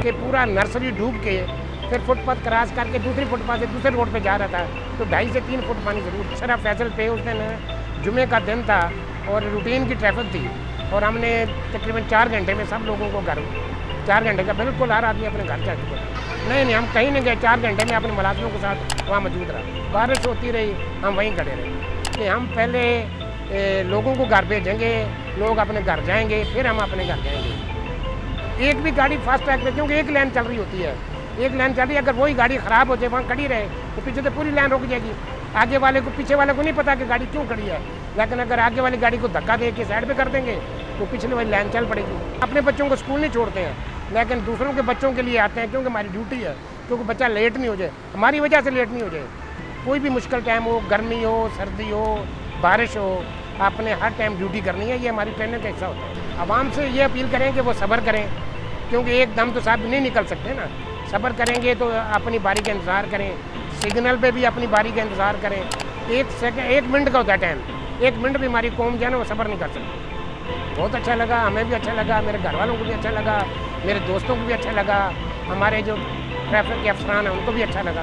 कि पूरा नर्सरी डूब के फिर फुटपाथ क्रॉस करके दूसरी फुटपाथ से दूसरे रोड पे जा रहा था तो 2.5 से 3 फुट पानी जरूर। शरा फैसल पे उस दिन जुमे का दिन था और रूटीन की ट्रैफिक थी और हमने तकरीबन 4 घंटे में सब लोगों को घर 4 घंटे का बिल्कुल हर आदमी अपने घर जा चुका। नहीं हम कहीं नहीं गए, 4 घंटे में अपने मुलाजिमों के साथ वहाँ मौजूद रहा। बारिश होती रही, हम वहीं खड़े रहे कि हम पहले लोगों को घर भेजेंगे, लोग अपने घर जाएंगे, फिर हम अपने घर जाएंगे। एक भी गाड़ी फास्ट ट्रैक में, क्योंकि एक लाइन चल रही होती है, एक लाइन चल रही है, अगर वही गाड़ी ख़राब हो जाए वहाँ खड़ी रहे तो पीछे से पूरी लाइन रुक जाएगी। आगे वाले को पीछे वाले को नहीं पता कि गाड़ी क्यों खड़ी है, लेकिन अगर आगे वाली गाड़ी को धक्का दे के साइड पे कर देंगे तो पिछले वाली लाइन चल पड़ेगी। अपने बच्चों को स्कूल नहीं छोड़ते हैं, लेकिन दूसरों के बच्चों के लिए आते हैं क्योंकि हमारी ड्यूटी है, क्योंकि बच्चा लेट नहीं हो जाए, हमारी वजह से लेट नहीं हो जाए। कोई भी मुश्किल टाइम हो, गर्मी हो, सर्दी हो, बारिश हो, आपने हर टाइम ड्यूटी करनी है, ये हमारी ट्रेनिंग का हिस्सा होता है। आवाम से ये अपील करें कि वो सब्र करें, क्योंकि एकदम तो साहब नहीं निकल सकते ना। सब्र करेंगे तो अपनी बारी का इंतज़ार करें, सिग्नल पे भी अपनी बारी का इंतज़ार करें। 1 मिनट का होता है टाइम, 1 मिनट भी हमारी कौम जो है ना वो सब्र नहीं कर सकती। बहुत अच्छा लगा, हमें भी अच्छा लगा, मेरे घर वालों को भी अच्छा लगा, मेरे दोस्तों को भी अच्छा लगा, हमारे जो ट्रैफिक के अफसरान हैं उनको भी अच्छा लगा।